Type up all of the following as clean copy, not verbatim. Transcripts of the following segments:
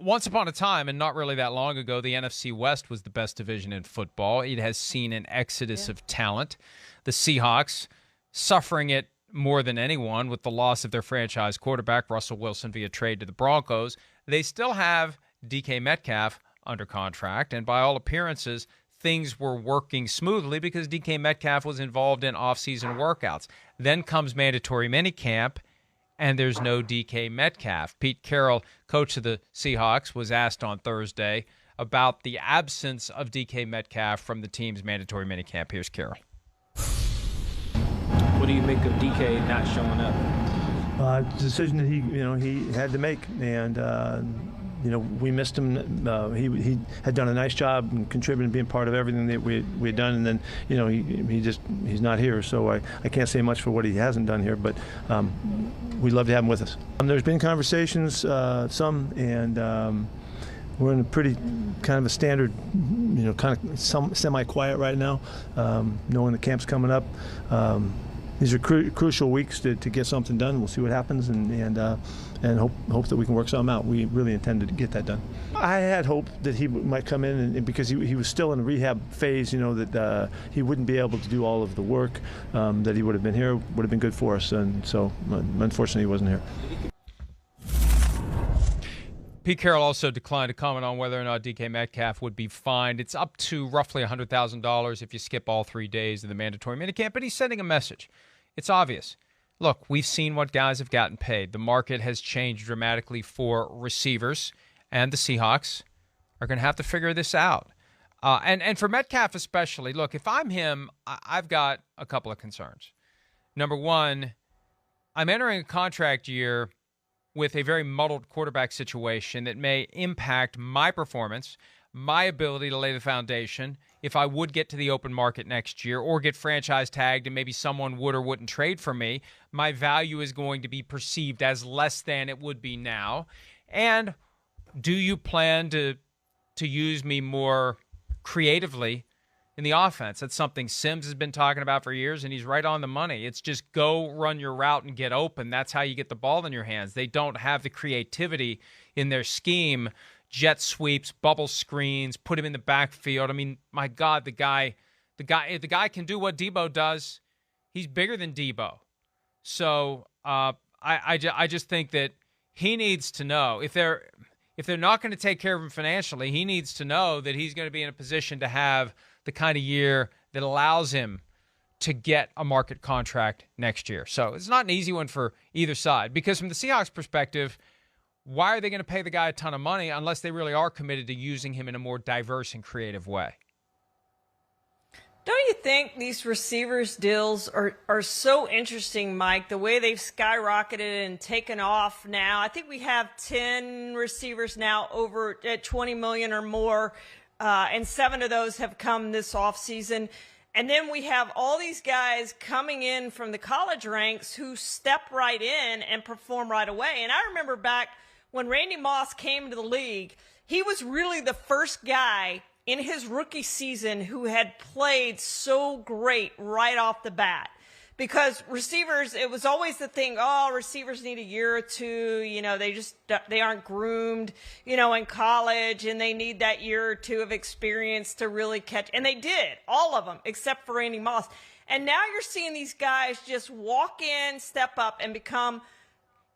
Once upon a time, and not really that long ago, the NFC West was the best division in football. It has seen an exodus of talent. The Seahawks suffering it more than anyone with the loss of their franchise quarterback, Russell Wilson, via trade to the Broncos. They still have DK Metcalf under contract, and by all appearances, things were working smoothly because DK Metcalf was involved in off-season workouts. Then comes mandatory minicamp, and there's no DK Metcalf. Pete Carroll, coach of the Seahawks, was asked on Thursday about the absence of DK Metcalf from the team's mandatory minicamp. Here's Carroll. What do you make of DK not showing up? Decision that he had to make, and we missed him. He had done a nice job and contributing, being part of everything that we had done, and then he's not here, so I can't say much for what he hasn't done here, but we'd love to have him with us. There's been conversations, some, and we're in a pretty kind of a standard, kind of semi-quiet right now, knowing the camp's coming up. These are crucial weeks to get something done. We'll see what happens, and hope that we can work something out. We really intended to get that done. I had hope that he might come in, and because he was still in a rehab phase, that he wouldn't be able to do all of the work that he would have been here, would have been good for us, and so unfortunately he wasn't here. Pete Carroll also declined to comment on whether or not DK Metcalf would be fined. It's up to roughly $100,000 if you skip all 3 days of the mandatory minicamp, but he's sending a message. It's obvious. Look, we've seen what guys have gotten paid. The market has changed dramatically for receivers, and the Seahawks are going to have to figure this out. And for Metcalf especially, look, if I'm him, I've got a couple of concerns. Number one, I'm entering a contract year with a very muddled quarterback situation that may impact my performance, my ability to lay the foundation if I would get to the open market next year or get franchise tagged and maybe someone would or wouldn't trade for me. My value is going to be perceived as less than it would be now. And do you plan to use me more creatively in the offense? That's something Sims has been talking about for years, and he's right on the money. It's just go run your route and get open. That's how you get the ball in your hands. They don't have the creativity in their scheme. Jet sweeps, bubble screens, put him in the backfield. I mean, my God, the guy can do what Debo does. He's bigger than Debo. So I just think that he needs to know if they're not going to take care of him financially, he needs to know that he's going to be in a position to have the kind of year that allows him to get a market contract next year. So it's not an easy one for either side, because from the Seahawks perspective, why are they going to pay the guy a ton of money unless they really are committed to using him in a more diverse and creative way? Don't you think these receivers deals are so interesting, Mike, the way they've skyrocketed and taken off now? I think we have 10 receivers now over at $20 million or more, and 7 of those have come this offseason. And then we have all these guys coming in from the college ranks who step right in and perform right away. And I remember back when Randy Moss came to the league, he was really the first guy in his rookie season who had played so great right off the bat. Because receivers, it was always the thing, receivers need a year or two, they aren't groomed, in college, and they need that year or two of experience to really catch. And they did, all of them, except for Randy Moss. And now you're seeing these guys just walk in, step up, and become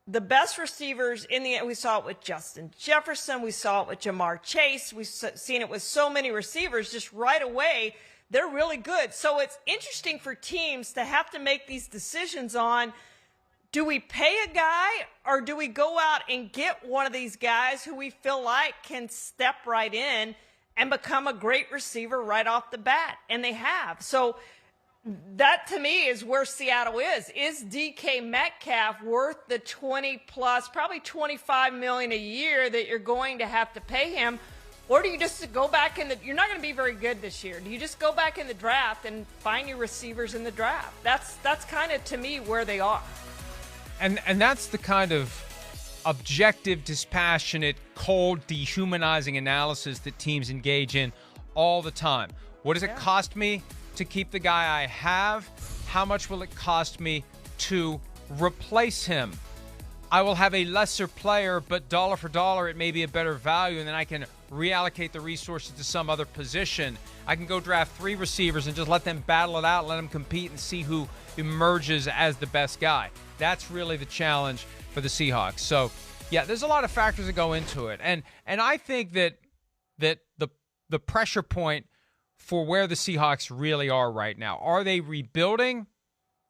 the best receivers in the end. We saw it with Justin Jefferson. We saw it with Jamar Chase. We've seen it with so many receivers just right away. They're really good. So it's interesting for teams to have to make these decisions on, do we pay a guy or do we go out and get one of these guys who we feel like can step right in and become a great receiver right off the bat? And they have. So that to me is where Seattle is. Is DK Metcalf worth the 20 plus, probably $25 million a year that you're going to have to pay him? Or do you just go back you're not going to be very good this year. Do you just go back in the draft and find your receivers in the draft? That's kind of, to me, where they are. And that's the kind of objective, dispassionate, cold, dehumanizing analysis that teams engage in all the time. What does it cost me to keep the guy I have? How much will it cost me to replace him? I will have a lesser player, but dollar for dollar, it may be a better value, and then I can reallocate the resources to some other position. I can go draft 3 receivers and just let them battle it out, let them compete, and see who emerges as the best guy. That's really the challenge for the Seahawks. So, yeah, there's a lot of factors that go into it, and I think that the pressure point for where the Seahawks really are right now, are they rebuilding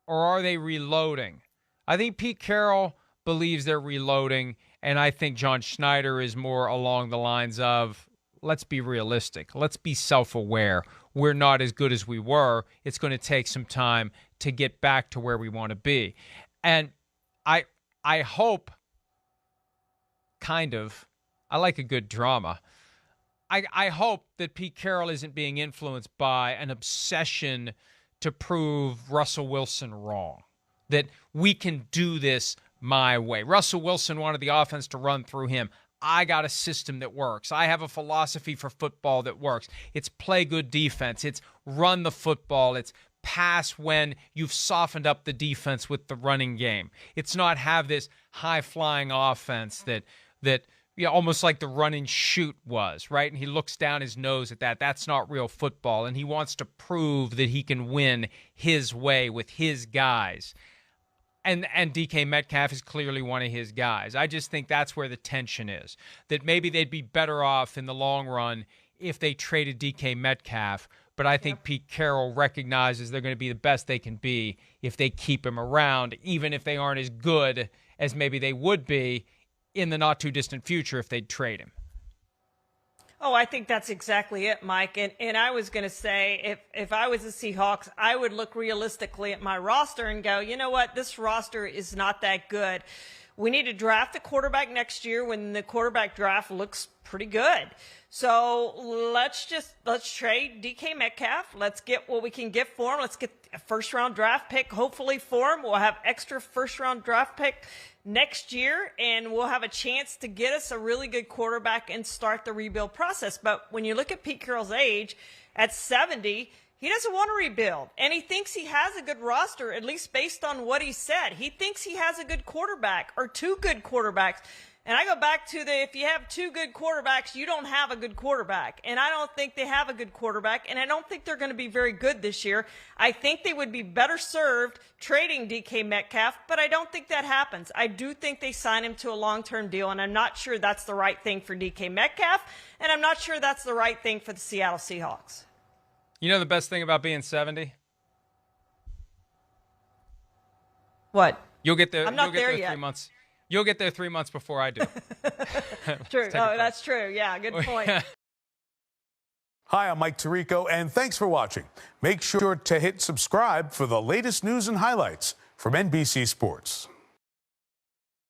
or are they reloading? I think Pete Carroll believes they're reloading, and I think John Schneider is more along the lines of, let's be realistic. Let's be self-aware. We're not as good as we were. It's going to take some time to get back to where we want to be. And I hope, I like a good drama. I hope that Pete Carroll isn't being influenced by an obsession to prove Russell Wilson wrong, that we can do this my way. Russell Wilson wanted the offense to run through him. I got a system that works. I have a philosophy for football that works. It's play good defense. It's run the football. It's pass when you've softened up the defense with the running game. It's not have this high-flying offense that almost like the run and shoot was, right? And he looks down his nose at that. That's not real football. And he wants to prove that he can win his way with his guys. And DK Metcalf is clearly one of his guys. I just think that's where the tension is, that maybe they'd be better off in the long run if they traded DK Metcalf. But I think Pete Carroll recognizes they're going to be the best they can be if they keep him around, even if they aren't as good as maybe they would be in the not-too-distant future if they'd trade him. Oh, I think that's exactly it, Mike. And I was going to say, if I was the Seahawks, I would look realistically at my roster and go, you know what, this roster is not that good. We need to draft a quarterback next year when the quarterback draft looks pretty good. So let's trade DK Metcalf. Let's get what we can get for him. Let's get a first-round draft pick, hopefully, for him. We'll have extra first-round draft pick next year, and we'll have a chance to get us a really good quarterback and start the rebuild process. But when you look at Pete Carroll's age, at 70, he doesn't want to rebuild, and he thinks he has a good roster, at least based on what he said. He thinks he has a good quarterback or 2 good quarterbacks. And I go back to if you have 2 good quarterbacks, you don't have a good quarterback. And I don't think they have a good quarterback, and I don't think they're going to be very good this year. I think they would be better served trading DK Metcalf, but I don't think that happens. I do think they sign him to a long-term deal, and I'm not sure that's the right thing for DK Metcalf, and I'm not sure that's the right thing for the Seattle Seahawks. You know the best thing about being 70? What? You'll get there. I'm not there yet. 3 months. You'll get there 3 months before I do. True. Oh, that's true. Yeah, good point. Hi, I'm Mike Tirico, and thanks for watching. Make sure to hit subscribe for the latest news and highlights from NBC Sports.